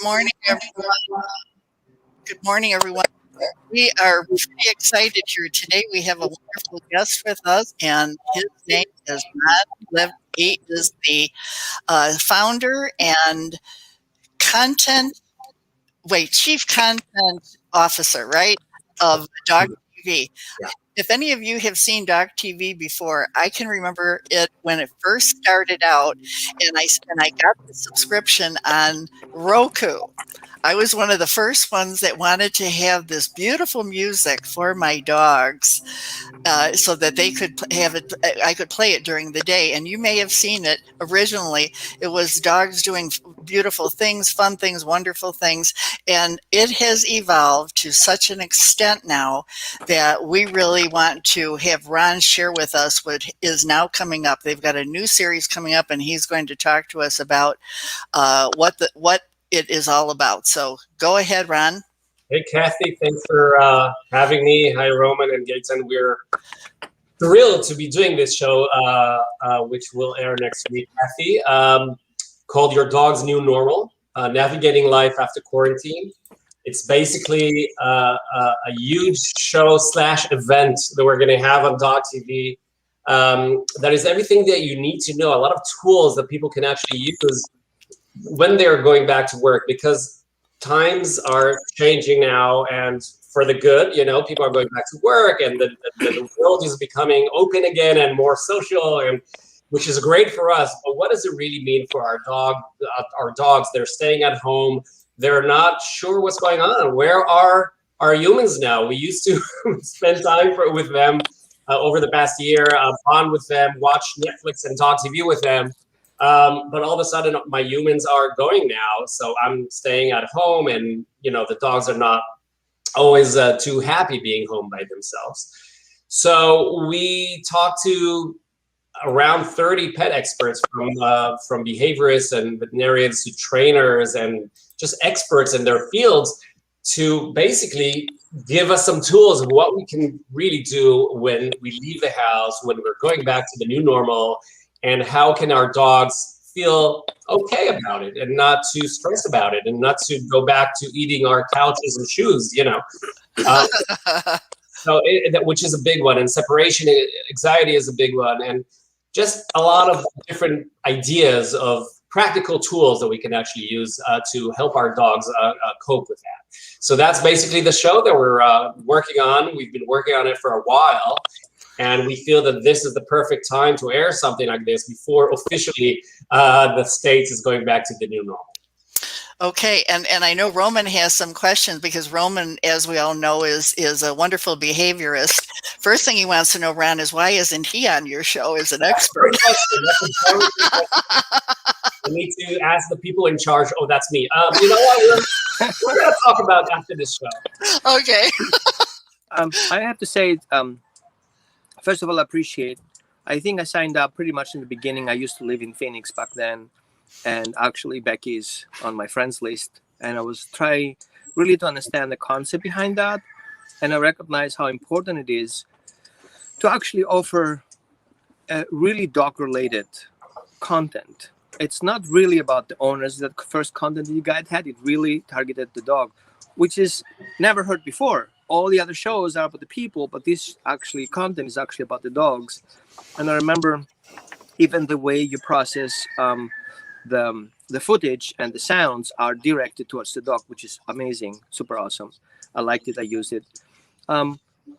Morning, everyone. Good morning, everyone. We are pretty excited here today. We have a wonderful guest with us, and his name is Matt Lev. He is the founder and content, chief content officer, right, of Dog TV. Yeah. If any of you have seen Dog TV before, I can remember it when it first started out, and I got the subscription on Roku. I was one of the first ones that wanted to have this beautiful music for my dogs, so that they could have it. I could play it during the day. And you may have seen it originally. It was dogs doing beautiful things, fun things, wonderful things. And it has evolved to such an extent now that we really want to have Ron share with us what is now coming up. They've got a new series coming up, and he's going to talk to us about what it is all about. So go ahead, Ron. Hey, Kathy, thanks for having me. Hi, Roman and Gaetan. We're thrilled to be doing this show, which will air next week, Kathy, called Your Dog's New Normal, Navigating Life After Quarantine. It's basically a huge show / event that we're going to have on Dog TV. That is everything that you need to know, a lot of tools that people can actually use when they're going back to work, because times are changing now, and for the good, people are going back to work, and the world is becoming open again and more social, and which is great for us. But what does it really mean for our dogs? They're staying at home. They're not sure what's going on. Where are our humans now? We used to spend time with them over the past year, bond with them, watch Netflix and Dog TV with them. But all of a sudden, my humans are going now, so I'm staying at home, and the dogs are not always too happy being home by themselves. So we talked to around 30 pet experts, from behaviorists and veterinarians to trainers and just experts in their fields, to basically give us some tools of what we can really do when we leave the house, when we're going back to the new normal. And how can our dogs feel okay about it and not too stressed about it, and not to go back to eating our couches and shoes, which is a big one. And separation anxiety is a big one. And just a lot of different ideas of practical tools that we can actually use to help our dogs cope with that. So that's basically the show that we're working on. We've been working on it for a while. And we feel that this is the perfect time to air something like this before officially the States is going back to the new normal. Okay, and I know Roman has some questions, because Roman, as we all know, is a wonderful behaviorist. First thing he wants to know, Ron, is why isn't he on your show as an expert? I need to ask the people in charge. Oh, that's me. You know what? We're going to talk about after this show. Okay. I have to say, first of all, I think I signed up pretty much in the beginning. I used to live in Phoenix back then. And actually, Becky's on my friends list. And I was trying really to understand the concept behind that. And I recognize how important it is to actually offer really dog-related content. It's not really about the owners. The first content that you guys had, it really targeted the dog, which is never heard before. All the other shows are about the people, but this actually content is actually about the dogs. And I remember even the way you process the footage and the sounds are directed towards the dog, which is amazing, super awesome. I liked it. I used it.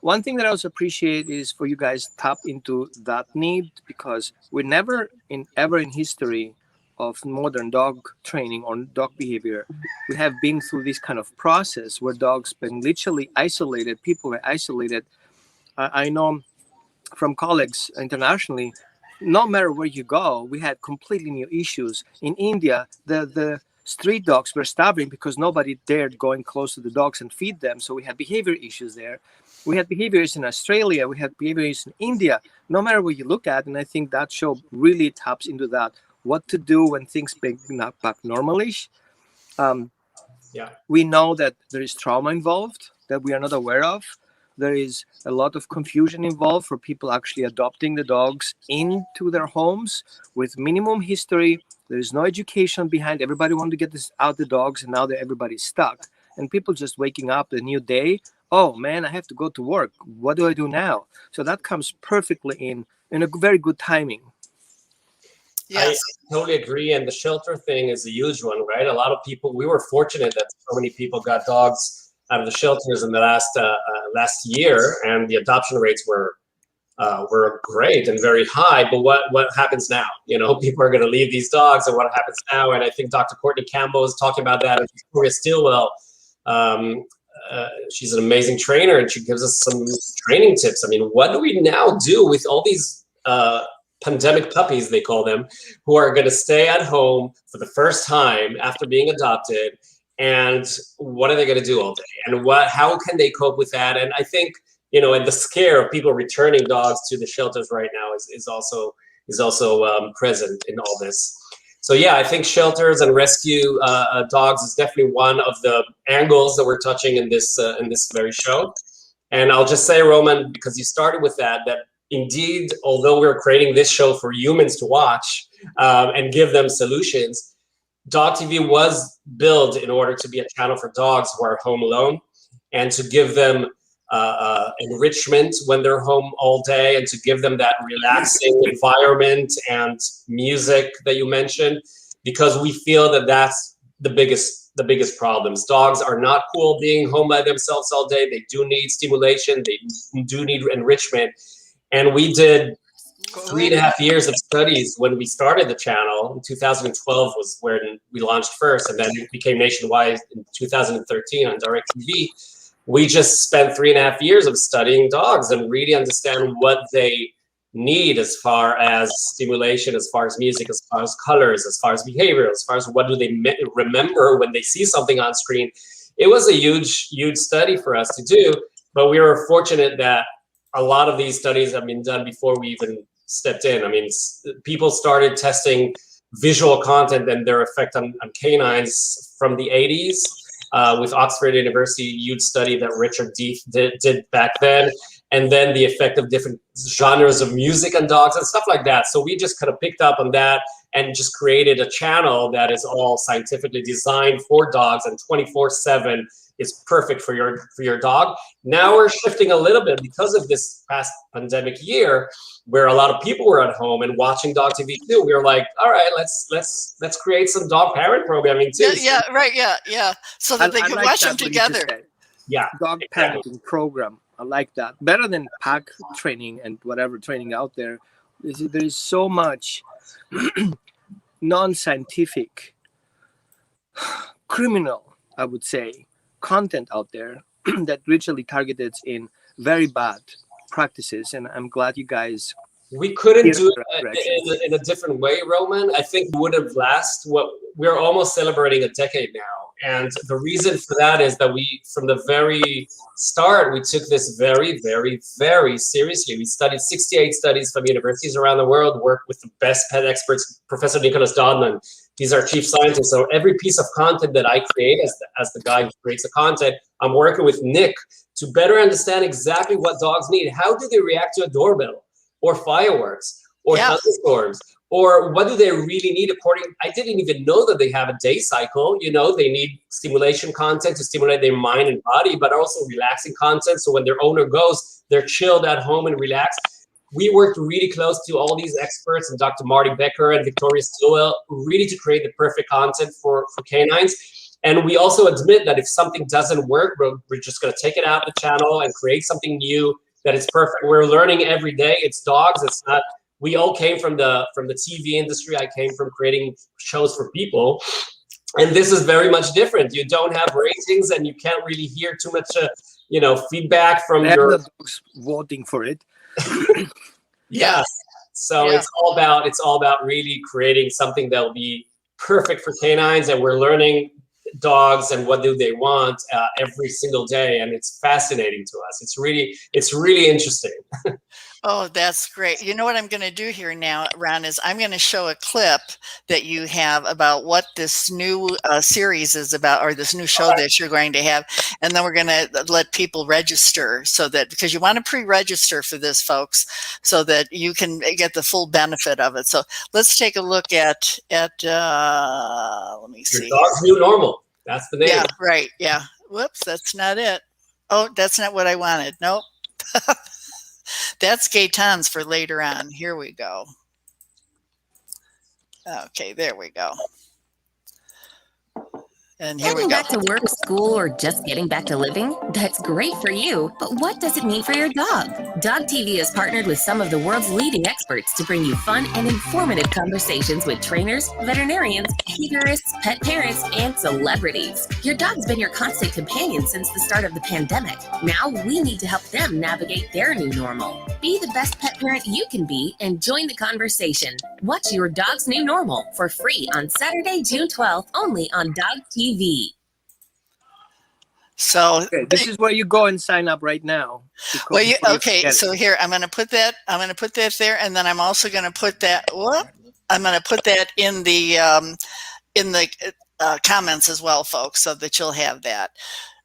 One thing that I also appreciate is for you guys tap into that need, because we never ever in history of modern dog training or dog behavior, we have been through this kind of process where dogs been literally isolated, people were isolated. I know from colleagues internationally, no matter where you go, we had completely new issues. In India, the street dogs were starving because nobody dared going close to the dogs and feed them. So we had behavior issues there. We had behaviors in Australia. We had behaviors in India. No matter what you look at, and I think that show really taps into that. What to do when things bring back normalish. We know that there is trauma involved that we are not aware of. There is a lot of confusion involved for people actually adopting the dogs into their homes with minimum history. There is no education behind. Everybody wanted to get this out the dogs, and now everybody's stuck. And people just waking up a new day. Oh man, I have to go to work. What do I do now? So that comes perfectly in a very good timing. Yes. I totally agree. And the shelter thing is a huge one, right? A lot of people, we were fortunate that so many people got dogs out of the shelters in the last year, and the adoption rates were great and very high. But what happens now? You know, people are going to leave these dogs, and what happens now? And I think Dr. Courtney Campbell is talking about that, and Victoria Stilwell. She's an amazing trainer, and she gives us some training tips. I mean, what do we now do with all these pandemic puppies, they call them, who are going to stay at home for the first time after being adopted? And what are they going to do all day? And how can they cope with that? And I think, you know, and the scare of people returning dogs to the shelters right now is also present in all this. So yeah, I think shelters and rescue dogs is definitely one of the angles that we're touching in this very show. And I'll just say, Roman, because you started with that indeed, although we're creating this show for humans to watch and give them solutions, Dog TV was built in order to be a channel for dogs who are home alone, and to give them enrichment when they're home all day, and to give them that relaxing environment and music that you mentioned, because we feel that that's the biggest problems. Dogs are not cool being home by themselves all day. They do need stimulation. They do need enrichment. And we did 3.5 years of studies when we started the channel. In 2012 was when we launched first, and then it became nationwide in 2013 on DirecTV. We just spent 3.5 years of studying dogs and really understand what they need as far as stimulation, as far as music, as far as colors, as far as behavior, as far as what do they remember when they see something on screen. It was a huge study for us to do, but we were fortunate that a lot of these studies have been done before we even stepped in. I mean, people started testing visual content and their effect on canines from the 80s with Oxford University, huge study that Richard Deeth did back then, and then the effect of different genres of music on dogs and stuff like that. So we just kind of picked up on that and just created a channel that is all scientifically designed for dogs, and 24/7 is perfect for your dog. Now we're shifting a little bit because of this past pandemic year, where a lot of people were at home and watching Dog TV too. We were like, all right, let's create some dog parent programming too. Yeah, right. Yeah. So that they can like watch them together. Yeah, dog parenting program. I like that. Better than pack training and whatever training out there. There is so much non-scientific, criminal, I would say, content out there that literally targeted in very bad practices. And I'm glad you guys we couldn't do it in a different way, Roman. I think we would have lasted. We're almost celebrating a decade now, and the reason for that is that we, from the very start, we took this very, very, very seriously. We studied 68 studies from universities around the world, worked with the best pet experts, Professor Nicholas Dodman. He's our chief scientist. So every piece of content that I create as the guy who creates the content, I'm working with Nick to better understand exactly what dogs need. How do they react to a doorbell or fireworks or thunderstorms? Or what do they really need I didn't even know that they have a day cycle. You know, they need stimulation content to stimulate their mind and body, but also relaxing content. So when their owner goes, they're chilled at home and relaxed. We worked really close to all these experts, and Dr. Marty Becker and Victoria Stilwell, really to create the perfect content for canines. And we also admit that if something doesn't work, we're just going to take it out of the channel and create something new that is perfect. We're learning every day. It's dogs. It's not. We all came from the TV industry. I came from creating shows for people, and this is very much different. You don't have ratings, and you can't really hear too much, feedback from your dogs voting for it. Yeah. So it's all about really creating something that will be perfect for canines, and we're learning dogs and what do they want every single day, and it's fascinating to us. It's really interesting. Oh, that's great. You know what I'm going to do here now, Ron, is I'm going to show a clip that you have about what this new series is about, or this new show that you're going to have. And then we're going to let people register, so that, because you want to pre-register for this, folks, so that you can get the full benefit of it. So let's take a look at let me see. Your Dog's New Normal. That's the name. Yeah, right. Yeah. Whoops, that's not it. Oh, that's not what I wanted. Nope. That's Gaetan's for later on. Here we go. Okay, there we go. And here we Heading go. back to work, school, or just getting back to living? That's great for you, but what does it mean for your dog? Dog TV has partnered with some of the world's leading experts to bring you fun and informative conversations with trainers, veterinarians, behaviorists, pet parents, and celebrities. Your dog's been your constant companion since the start of the pandemic. Now we need to help them navigate their new normal. Be the best pet parent you can be and join the conversation. Watch Your Dog's New Normal for free on Saturday, June 12th, only on Dog TV. So Okay, this is where you go and sign up right now. well, okay. So here I'm going to put that. I'm going to put that there, and then I'm also going to put that. I'm going to put that in the comments as well, folks, so that you'll have that.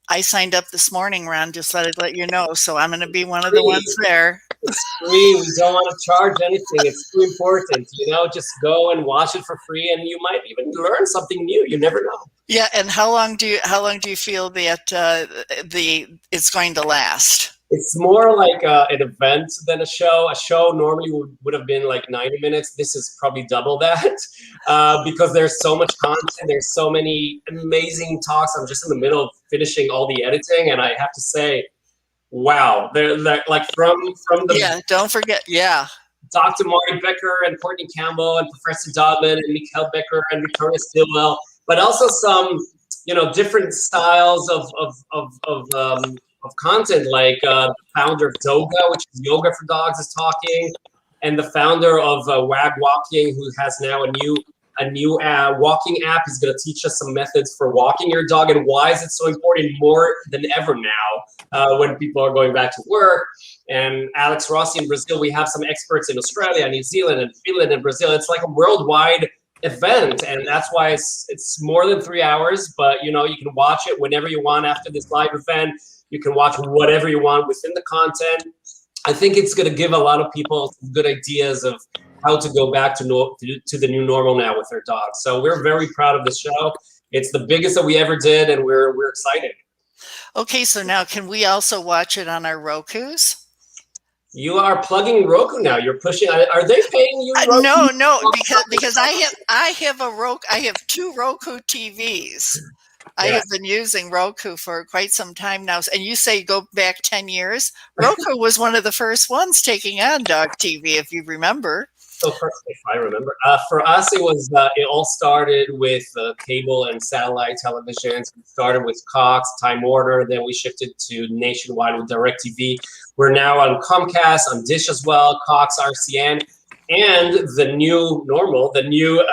I signed up this morning, Ron. Just thought I'd let you know. So I'm going to be one of the ones there. It's free. We don't want to charge anything. It's too important. Just go and watch it for free, and you might even learn something new. You never know. Yeah. And how long do you feel that it's going to last? It's more like an event than a show. A show normally would have been like 90 minutes. This is probably double that because there's so much content. There's so many amazing talks. I'm just in the middle of finishing all the editing, and I have to say, wow, they're like from the don't forget, Dr. Marty Becker and Courtney Campbell and Professor Dodman and Mikhail Becker and Victoria Stilwell, but also some different styles of content, like the founder of Doga, which is yoga for dogs, is talking, and the founder of Wag Walking, who has now a new walking app, is going to teach us some methods for walking your dog and why is it so important more than ever now when people are going back to work. And Alex Rossi in Brazil, we have some experts in Australia, New Zealand, and Finland, and Brazil. It's like a worldwide event, and that's why it's more than 3 hours, but you can watch it whenever you want after this live event. You can watch whatever you want within the content. I think it's going to give a lot of people good ideas of how to go back to the new normal now with their dogs. So we're very proud of this show. It's the biggest that we ever did, and we're excited. Okay, so now can we also watch it on our Rokus? You are plugging Roku now. You're pushing. Are they paying you? Roku? No, because I have 2 Roku TVs. I have been using Roku for quite some time now. And you say go back 10 years. Roku was one of the first ones taking on Dog TV, if you remember. So if I remember, for us, it all started with cable and satellite televisions. We started with Cox, Time Warner, then we shifted to nationwide with DirecTV. We're now on Comcast, on Dish as well, Cox, RCN, and the new normal, the new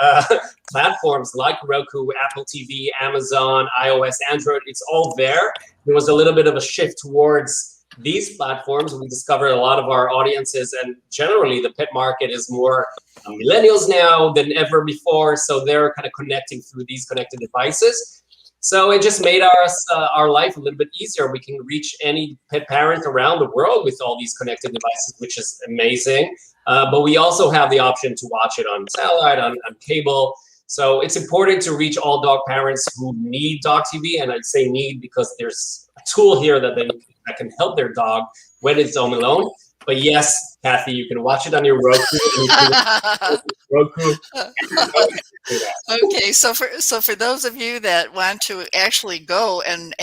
platforms like Roku, Apple TV, Amazon, iOS, Android. It's all there. There was a little bit of a shift towards these platforms. We discovered a lot of our audiences, and generally the pet market is more millennials now than ever before. So they're kind of connecting through these connected devices. So it just made our life a little bit easier. We can reach any pet parent around the world with all these connected devices, which is amazing. But we also have the option to watch it on satellite, on cable. So it's important to reach all dog parents who need Dog TV. And I'd say need because there's a tool here that can help their dog when it's home alone. But yes, Kathy, you can watch it on your Roku. Roku. Okay, so for those of you that want to actually go and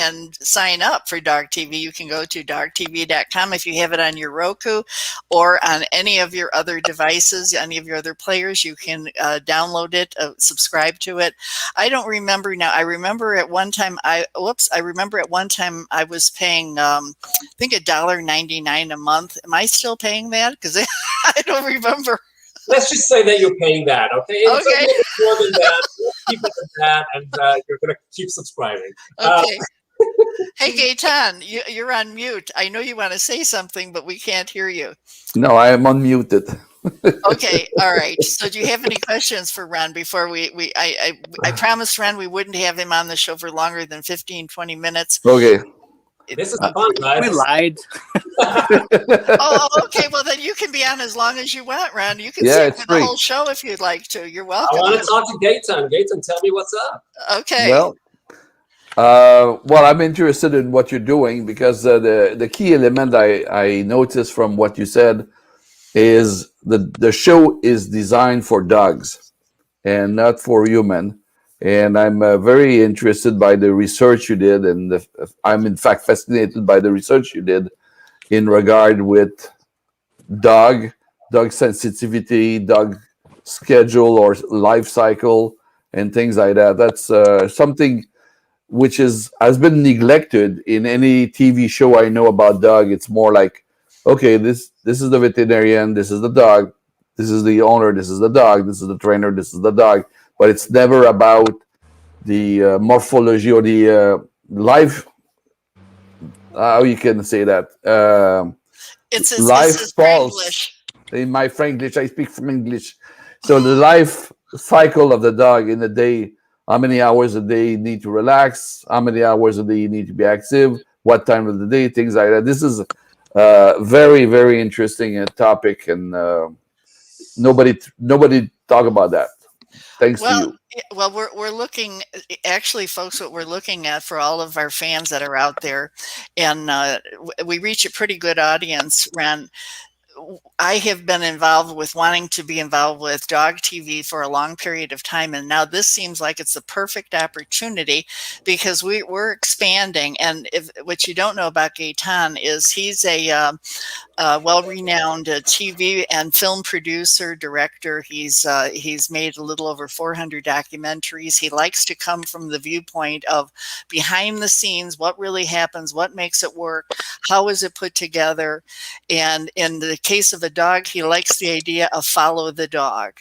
sign up for Dog TV, you can go to dogtv.com if you have it on your Roku or on any of your other devices, any of your other players. You can download it, subscribe to it. I don't remember now. I remember at one time I was paying I think $1.99 a month. Am I still paying that? Because I don't remember. let's just say that you're paying that, okay? It's Okay. a little bit more than that. Let's keep it at that, and you're going to keep subscribing. Okay. Hey, Gaetan, you're on mute. I know you want to say something, but we can't hear you. No, I am unmuted. Okay, all right. So do you have any questions for Ron before I promised Ron we wouldn't have him on the show for longer than 15, 20 minutes. Okay. This is fun, guys. We lied. Oh, okay. Well, then you can be on as long as you want, Ron. You can Yeah, stay it's for the free. whole show if you'd like to. You're I welcome. want to talk to Gaetan. Gaetan, tell me what's up. Okay. Well, I'm interested in what you're doing because the key element I noticed from what you said is the show is designed for dogs and not for human. And I'm very interested by the research you did, and I'm in fact fascinated by the research you did in regard with dog sensitivity, dog schedule or life cycle, and things like that. That's something which has been neglected in any TV show I know about dog. It's more like, okay, this is the veterinarian, this is the dog, this is the owner, this is the dog, this is the trainer, this is the dog. But it's never about the morphology or the life. How you can say that? It's life his pulse. Franglish. In my Franglish, I speak from English. So the life cycle of the dog in the day, how many hours a day you need to relax, how many hours a day you need to be active, what time of the day, things like that. This is a very, very interesting topic, and nobody talk about that. Thanks to you. Well, we're looking, actually, folks, what we're looking at for all of our fans that are out there, and we reach a pretty good audience, Ron. I have been involved with wanting to be involved with dog TV for a long period of time. And now this seems like it's the perfect opportunity because we're expanding. And what you don't know about Gaetan is he's a well-renowned TV and film producer, director. He's made a little over 400 documentaries. He likes to come from the viewpoint of behind the scenes, what really happens, what makes it work, how is it put together. And in the case of a dog, he likes the idea of follow the dog.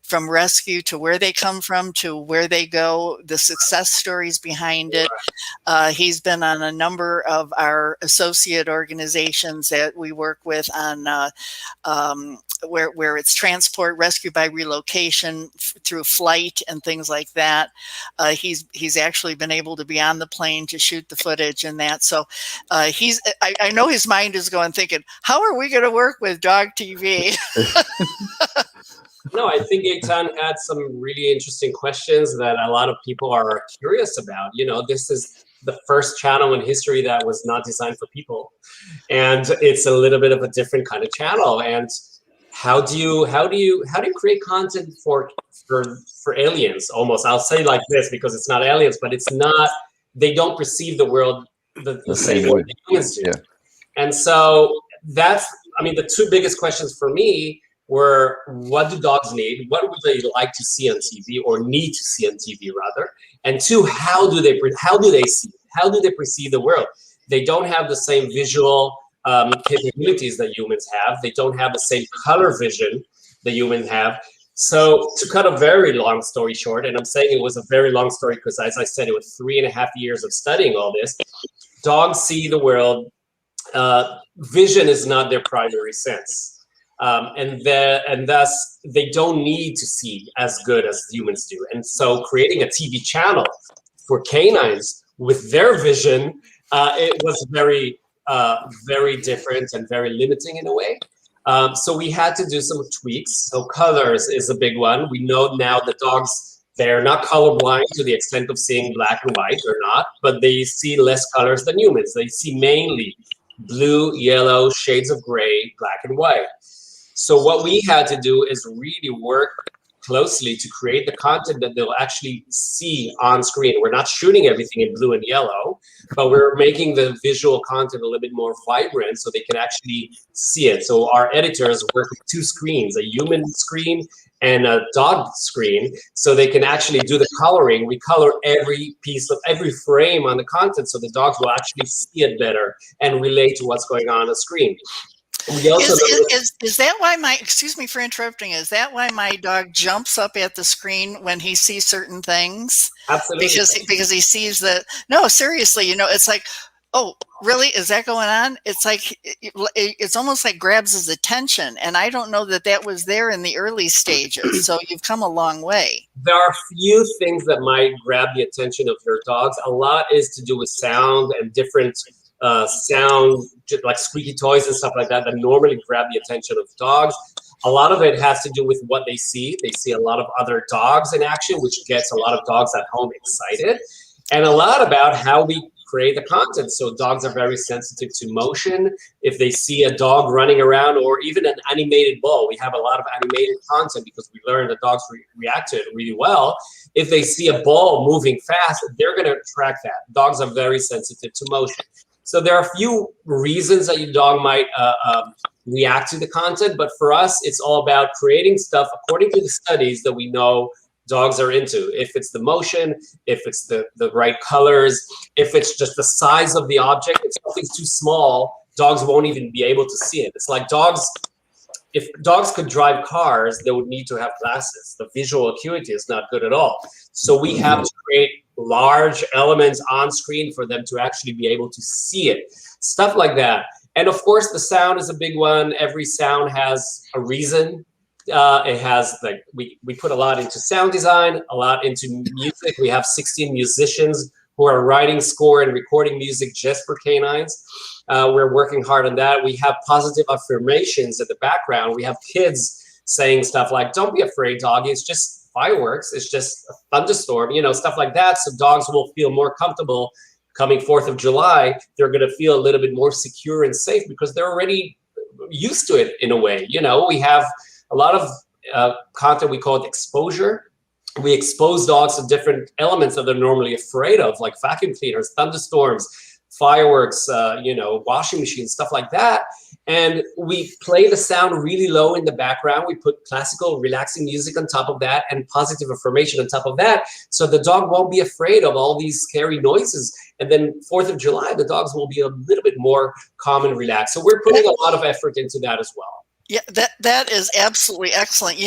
From rescue to where they come from to where they go, the success stories behind it. He's been on a number of our associate organizations that we work with on where it's transport, rescue by relocation through flight and things like that. He's actually been able to be on the plane to shoot the footage and that. So I know his mind is going thinking, how are we going to work with dog TV? No, I think Gaetan had some really interesting questions that a lot of people are curious about. You know, this is the first channel in history that was not designed for people, and it's a little bit of a different kind of channel. And how do you create content for aliens? Almost, I'll say like this because it's not aliens, but it's not. They don't perceive the world the same way humans do. Yeah. And so that's, I mean, the two biggest questions for me were, what do dogs need? What would they like to see on TV, or need to see on TV rather? And two, how do they see? How do they perceive the world? They don't have the same visual capabilities that humans have. They don't have the same color vision that humans have. So to cut a very long story short, and I'm saying it was a very long story because, as I said, it was 3.5 years of studying all this. Dogs see the world. Vision is not their primary sense. And thus they don't need to see as good as humans do. And so creating a TV channel for canines with their vision, it was very, very different and very limiting in a way. So we had to do some tweaks. So colors is a big one. We know now that dogs, they're not colorblind to the extent of seeing black and white, or not, but they see less colors than humans. They see mainly blue, yellow, shades of gray, black and white. So what we had to do is really work closely to create the content that they'll actually see on screen. We're not shooting everything in blue and yellow, but we're making the visual content a little bit more vibrant so they can actually see it. So our editors work with two screens, a human screen and a dog screen, so they can actually do the coloring. We color every piece of every frame on the content so the dogs will actually see it better and relate to what's going on the screen. We also Is that why excuse me for interrupting, is that why my dog jumps up at the screen when he sees certain things? absolutely Because he sees that, no, seriously, it's like, oh, really? Is that going on? It's like, it's almost like grabs his attention. And I don't know that was there in the early stages. So you've come a long way. there are few things that might grab the attention of your dogs. A lot is to do with sound and different sound, like squeaky toys and stuff like that normally grab the attention of dogs. A lot of it has to do with what they see. They see a lot of other dogs in action, which gets a lot of dogs at home excited, and a lot about how we create the content. So dogs are very sensitive to motion. If they see a dog running around or even an animated ball, we have a lot of animated content because we learned that dogs react to it really well. If they see a ball moving fast, they're going to track that. Dogs are very sensitive to motion. So there are a few reasons that your dog might react to the content, but for us, it's all about creating stuff according to the studies that we know dogs are into. If it's the motion, if it's the right colors, if it's just the size of the object, if something's too small, dogs won't even be able to see it. It's like dogs, if dogs could drive cars, they would need to have glasses. The visual acuity is not good at all. So we have to create large elements on screen for them to actually be able to see it. Stuff like that. And of course, the sound is a big one. Every sound has a reason. It has, like, we put a lot into sound design, a lot into music. We have 16 musicians who are writing score and recording music just for canines. We're working hard on that. We have positive affirmations in the background. We have kids saying stuff like, "Don't be afraid, doggy. It's just fireworks. It's just a thunderstorm," stuff like that. So dogs will feel more comfortable coming 4th of July. They're going to feel a little bit more secure and safe because they're already used to it in a way. We have a lot of content, we call it exposure. We expose dogs to different elements that they're normally afraid of, like vacuum cleaners, thunderstorms, fireworks, washing machines, stuff like that. And we play the sound really low in the background. We put classical, relaxing music on top of that and positive affirmation on top of that. So the dog won't be afraid of all these scary noises. And then 4th of July, the dogs will be a little bit more calm and relaxed. So we're putting a lot of effort into that as well. Yeah, that is absolutely excellent.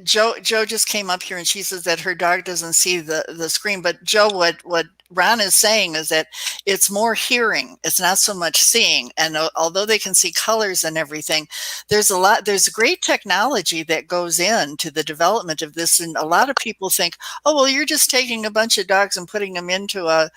Joe just came up here and she says that her dog doesn't see the screen. But Joe, what Ron is saying is that it's more hearing. It's not so much seeing. And although they can see colors and everything, there's great technology that goes into the development of this. And a lot of people think, oh, well, you're just taking a bunch of dogs and putting them into a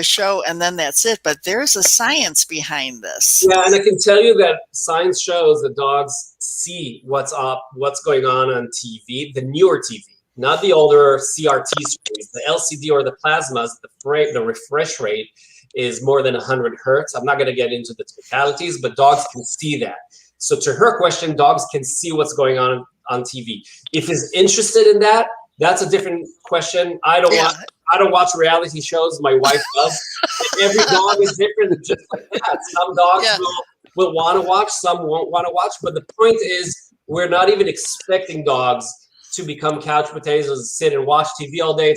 show and then that's it. But there's a science behind this. Yeah, and I can tell you that science shows that dogs see what's going on TV, the newer TV. Not the older CRT screens, the LCD or the plasmas. The refresh rate is more than 100 hertz. I'm not going to get into the technicalities, but dogs can see that. So to her question, dogs can see what's going on TV. If he's interested in that, that's a different question. I don't watch reality shows. My wife does. Every dog is different, just like that. Some dogs will want to watch, some won't want to watch. But the point is, we're not even expecting dogs to become couch potatoes and sit and watch TV all day.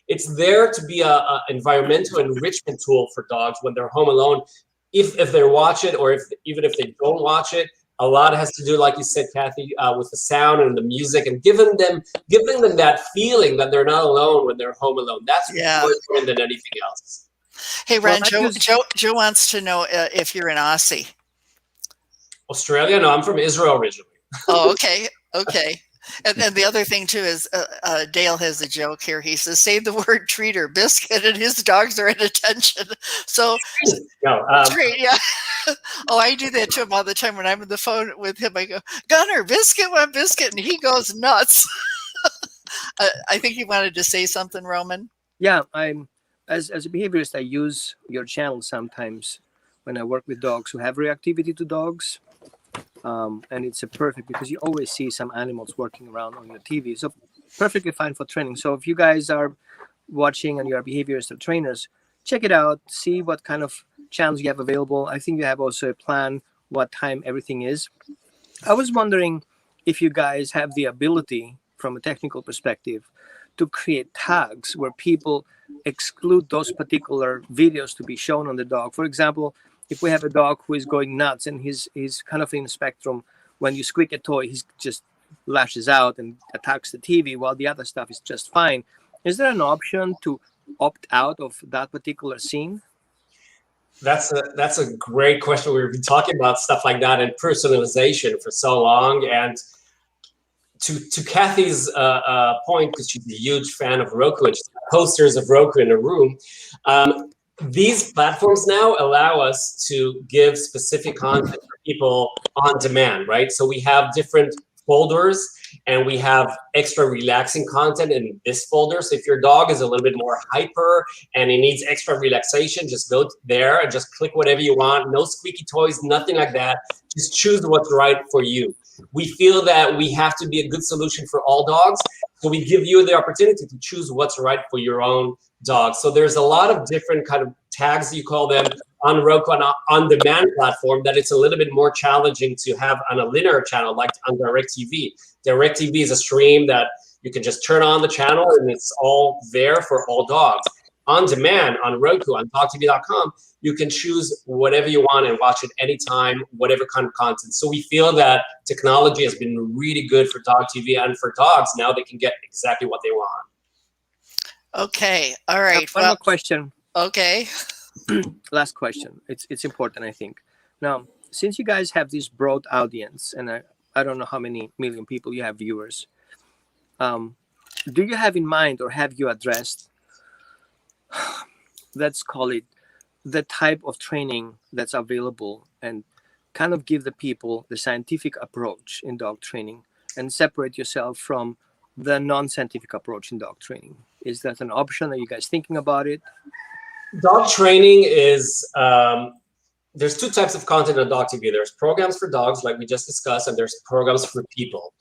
It's there to be a environmental enrichment tool for dogs when they're home alone. If they watch it, or even if they don't watch it, a lot has to do, like you said, Kathy, with the sound and the music, and giving them that feeling that they're not alone when they're home alone. That's more important than anything else. Hey, Ron, Joe wants to know if you're an Aussie. Australia? No, I'm from Israel originally. Oh, okay. And the other thing too is Dale has a joke here. He says, "Say the word treater, biscuit, and his dogs are at attention." So treat, yeah. Oh, I do that to him all the time when I'm on the phone with him. I go, "Gunner, biscuit, one biscuit," and he goes nuts. I think he wanted to say something, Roman. Yeah, I'm as a behaviorist, I use your channel sometimes when I work with dogs who have reactivity to dogs. And it's perfect because you always see some animals working around on your TV. So perfectly fine for training. So if you guys are watching and you're behaviorists or trainers, check it out. See what kind of channels you have available. I think you have also a plan what time everything is. I was wondering if you guys have the ability from a technical perspective to create tags where people exclude those particular videos to be shown on the dog. For example, if we have a dog who is going nuts and he's kind of in the spectrum, when you squeak a toy, he just lashes out and attacks the TV while the other stuff is just fine. Is there an option to opt out of that particular scene? That's a great question. We've been talking about stuff like that and personalization for so long. And to Kathy's point, because she's a huge fan of Roku and she's got posters of Roku in her room, these platforms now allow us to give specific content for people on demand, right? So we have different folders and we have extra relaxing content in this folder. So if your dog is a little bit more hyper and he needs extra relaxation, just go there and just click whatever you want. No squeaky toys, nothing like that. Just choose what's right for you. We feel that we have to be a good solution for all dogs. So we give you the opportunity to choose what's right for your own dog. So there's a lot of different kind of tags, you call them, on Roku on-demand platform that it's a little bit more challenging to have on a linear channel like on DirecTV. DirecTV is a stream that you can just turn on the channel and it's all there for all dogs. On demand, on Roku, on dogtv.com, you can choose whatever you want and watch it anytime, whatever kind of content. So we feel that technology has been really good for dog TV and for dogs. Now they can get exactly what they want. Okay. All right. One more question. Okay. Last question. It's important, I think. Now, since you guys have this broad audience, and I don't know how many million people you have viewers, do you have in mind or have you addressed, let's call it, the type of training that's available and kind of give the people the scientific approach in dog training and separate yourself from the non-scientific approach in dog training? Is that an option? Are you guys thinking about it? Dog training is, there's two types of content on Dog TV. There's programs for dogs, like we just discussed, and there's programs for people.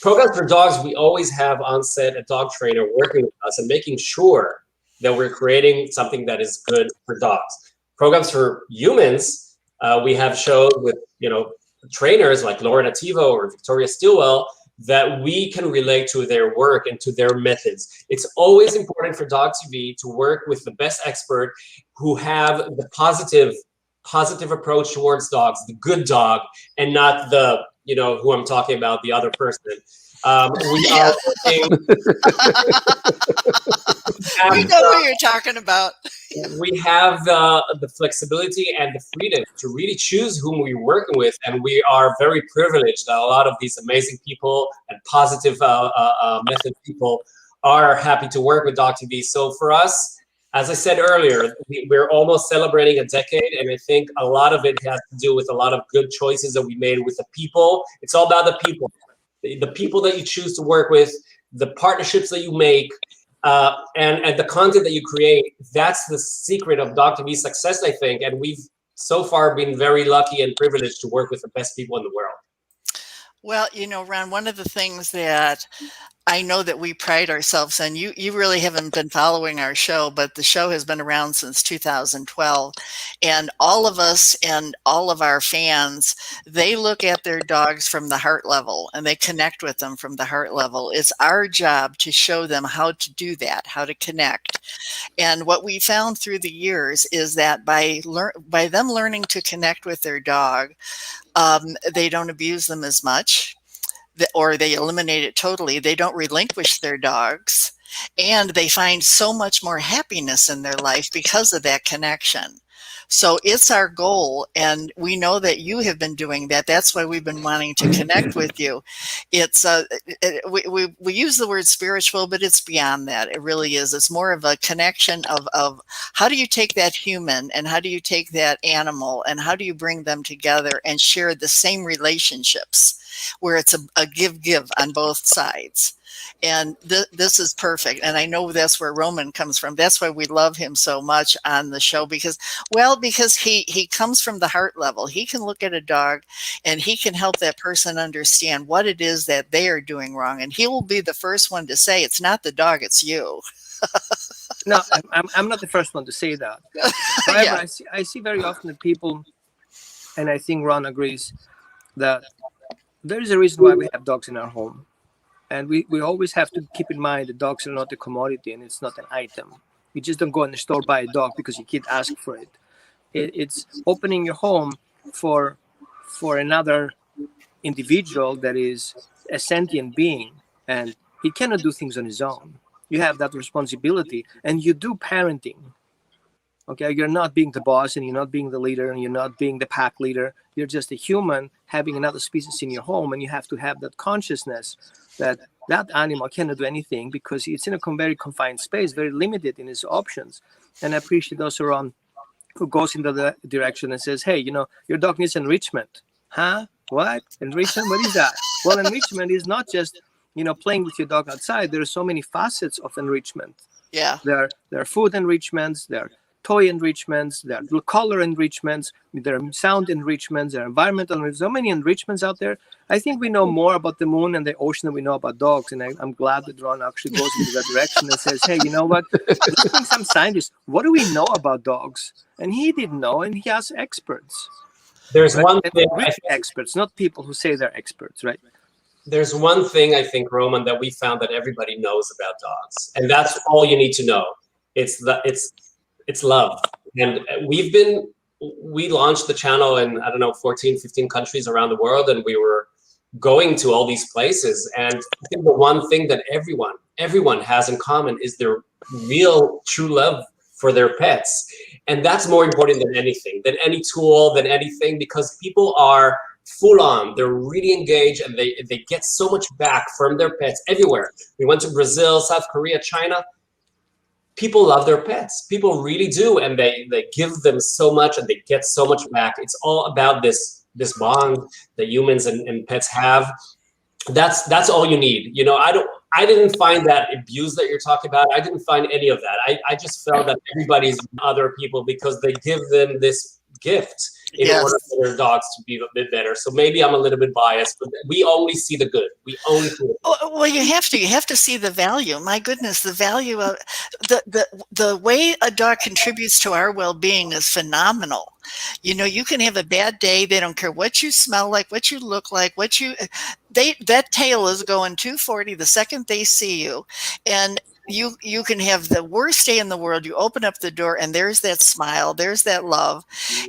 Programs for dogs, we always have on set a dog trainer working with us and making sure that we're creating something that is good for dogs. Programs for humans, we have shows with, trainers like Laura Nativo or Victoria Stilwell that we can relate to their work and to their methods. It's always important for Dog TV to work with the best expert who have the positive approach towards dogs, the good dog, and not the, who I'm talking about, the other person. We are working. We know who you're talking about. We have the flexibility and the freedom to really choose whom we're working with, and we are very privileged that a lot of these amazing people and positive method people are happy to work with Dog TV. So for us, as I said earlier, we're almost celebrating a decade, and I think a lot of it has to do with a lot of good choices that we made with the people. It's all about the people. The people that you choose to work with, the partnerships that you make, and the content that you create. That's the secret of Dog TV's success, I think. And we've so far been very lucky and privileged to work with the best people in the world. Well, Ron, one of the things that I know that we pride ourselves in, you really haven't been following our show, but the show has been around since 2012. And all of us and all of our fans, they look at their dogs from the heart level and they connect with them from the heart level. It's our job to show them how to do that, how to connect. And what we found through the years is that by them learning to connect with their dog, they don't abuse them as much, or they eliminate it totally. They don't relinquish their dogs, and they find so much more happiness in their life because of that connection. So it's our goal, and we know that you have been doing that. That's why we've been wanting to connect with you. It's we use the word spiritual, but it's beyond that. It really is. It's more of a connection of how do you take that human and how do you take that animal and how do you bring them together and share the same relationships where it's a give on both sides. And this is perfect. And I know that's where Roman comes from. That's why we love him so much on the show because he comes from the heart level. He can look at a dog and he can help that person understand what it is that they are doing wrong. And he will be the first one to say, it's not the dog, it's you. No, I'm not the first one to say that. However, yeah. I see very often that people, and I think Ron agrees, that there is a reason why we have dogs in our home. And we always have to keep in mind that dogs are not a commodity and it's not an item. You just don't go in the store buy a dog because your kid asked for it. It's opening your home for another individual that is a sentient being, and he cannot do things on his own. You have that responsibility, and you do parenting. Okay, you're not being the boss, and you're not being the leader, and you're not being the pack leader. You're just a human having another species in your home, and you have to have that consciousness that that animal cannot do anything because it's in a very confined space, very limited in its options. And I appreciate also Ron, who goes into the direction and says, hey, your dog needs enrichment. Huh? What? Enrichment? What is that? Well, enrichment is not just, playing with your dog outside. There are so many facets of enrichment. Yeah. There are food enrichments, there are toy enrichments, there are color enrichments, there are sound enrichments, there are environmental enrichments, so many enrichments out there. I think we know more about the moon and the ocean than we know about dogs. And I'm glad that Ron actually goes into that direction and says, hey, you know what? Let's bring some scientists. What do we know about dogs? And he didn't know, and he asked experts. There's one thing, experts, not people who say they're experts, right? There's one thing I think, Roman, that we found that everybody knows about dogs, and that's all you need to know. It's love. And we launched the channel in, 14, 15 countries around the world, and we were going to all these places. And I think the one thing that everyone has in common is their real, true love for their pets. And that's more important than anything, than any tool, than anything, because people are full on, they're really engaged, and they get so much back from their pets everywhere. We went to Brazil, South Korea, China. People love their pets. People really do, and they give them so much, and they get so much back. It's all about this bond that humans and pets have. That's all you need. I didn't find that abuse that you're talking about. I didn't find any of that. I just felt that everybody's other people because they give them this gift in order for their dogs to be a bit better. So maybe I'm a little bit biased, but we only see the good. We only see the good. Well, you have to see the value. My goodness, the value of the way a dog contributes to our well-being is phenomenal. You can have a bad day. They don't care what you smell like, what you look like, that tail is going 240 the second they see you. And you can have the worst day in the world. You open up the door and there's that smile, there's that love.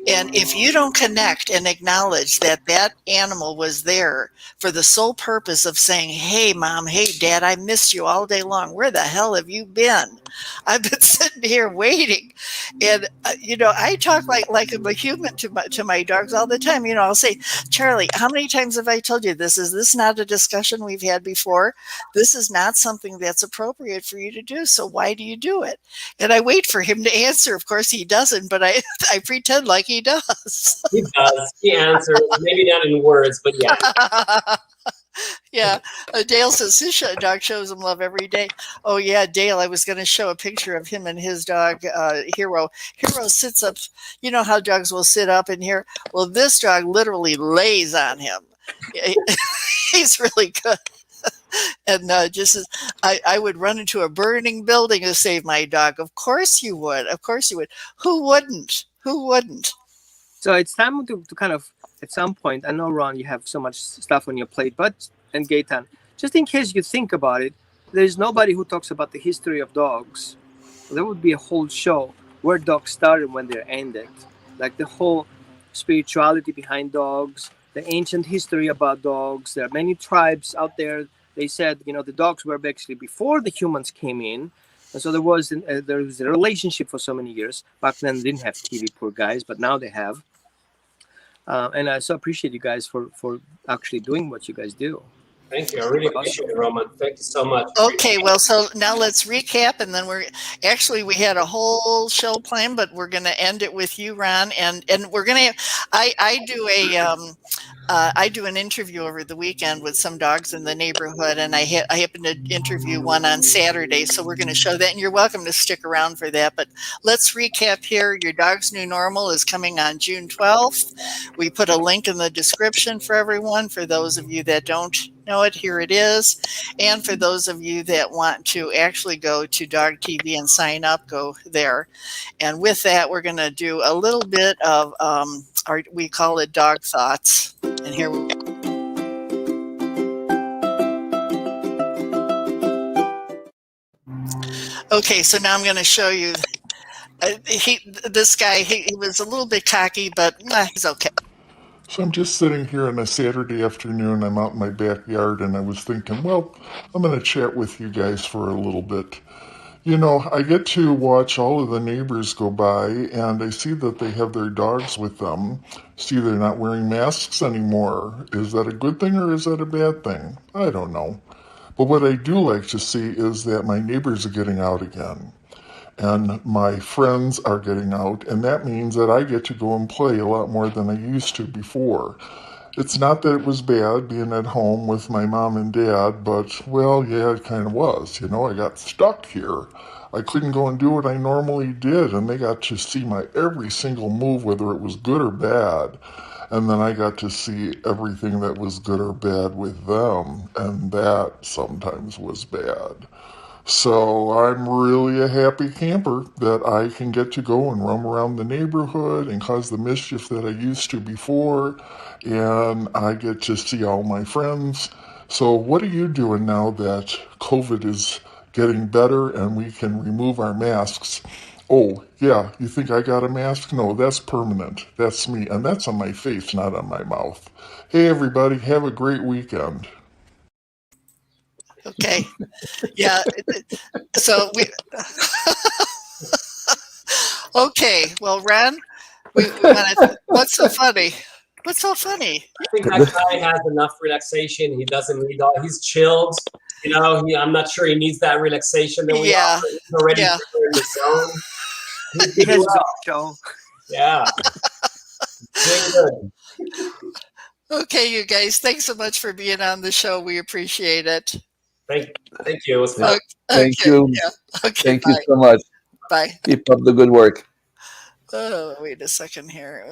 And if you don't connect and acknowledge that animal was there for the sole purpose of saying, hey, Mom, hey, Dad, I missed you all day long. Where the hell have you been? I've been sitting here waiting. And, I talk like I'm a human to my dogs all the time. I'll say, Charlie, how many times have I told you this? Is this not a discussion we've had before? This is not something that's appropriate for you to do. So why do you do it? And I wait for him to answer. Of course he doesn't, but I pretend like he does. He does. He answers. Maybe not in words, but yeah. Yeah. Dale says his dog shows him love every day. Oh yeah, Dale, I was going to show a picture of him and his dog, Hero. Hero sits up. You know how dogs will sit up in here? Well, this dog literally lays on him. He's really good. And just as I would run into a burning building to save my dog. Of course you would. Of course you would. Who wouldn't? Who wouldn't? So it's time to kind of, at some point, I know, Ron, you have so much stuff on your plate, and Gaetan, just in case you think about it, there's nobody who talks about the history of dogs. There would be a whole show where dogs started, when they're ended. Like the whole spirituality behind dogs, the ancient history about dogs. There are many tribes out there. They said, the dogs were actually before the humans came in. And so there was a relationship for so many years. Back then, they didn't have TV, poor guys, but now they have. And I so appreciate you guys for actually doing what you guys do. Thank you. I really appreciate it, Roman. Thank you so much. Okay, well, so now let's recap, and then we had a whole show planned, but we're going to end it with you, Ron, and we're going to. I do an interview over the weekend with some dogs in the neighborhood, and I happen to interview one on Saturday, so we're going to show that, and you're welcome to stick around for that. But let's recap here. Your Dog's New Normal is coming on June 12th. We put a link in the description for everyone. For those of you that don't know it, here it is. And for those of you that want to actually go to Dog TV and sign up, go there. And with that, we're going to do a little bit of we call it Dog Thoughts. And here we go. Okay, so now I'm going to show you This guy, he was a little bit cocky, but he's okay. So I'm just sitting here on a Saturday afternoon. I'm out in my backyard, and I was thinking, well, I'm going to chat with you guys for a little bit. You know, I get to watch all of the neighbors go by, and I see that they have their dogs with them. See, they're not wearing masks anymore. Is that a good thing or is that a bad thing? I don't know. But what I do like to see is that my neighbors are getting out again. And my friends are getting out, and that means that I get to go and play a lot more than I used to before. It's not that it was bad being at home with my mom and dad, but, well, yeah, it kind of was. You know, I got stuck here. I couldn't go and do what I normally did, and they got to see my every single move, whether it was good or bad. And then I got to see everything that was good or bad with them, and that sometimes was bad. So I'm really a happy camper that I can get to go and roam around the neighborhood and cause the mischief that I used to before, and I get to see all my friends. So what are you doing now that COVID is getting better and we can remove our masks? Oh, yeah, you think I got a mask? No, that's permanent. That's me, and that's on my face, not on my mouth. Hey, everybody, have a great weekend. Okay. Yeah. So we. Okay. Well, Ren, what's so funny? What's so funny? I think that guy has enough relaxation. He doesn't need all. He's chilled. You know, I'm not sure he needs that relaxation that we offer. He's already in the zone. He has a show. Yeah. Doing good. Okay, you guys. Thanks so much for being on the show. We appreciate it. Thank you. It was fun. Thank you. Yeah. Okay. Thank you so much. Bye. Keep up the good work. Oh, wait a second here.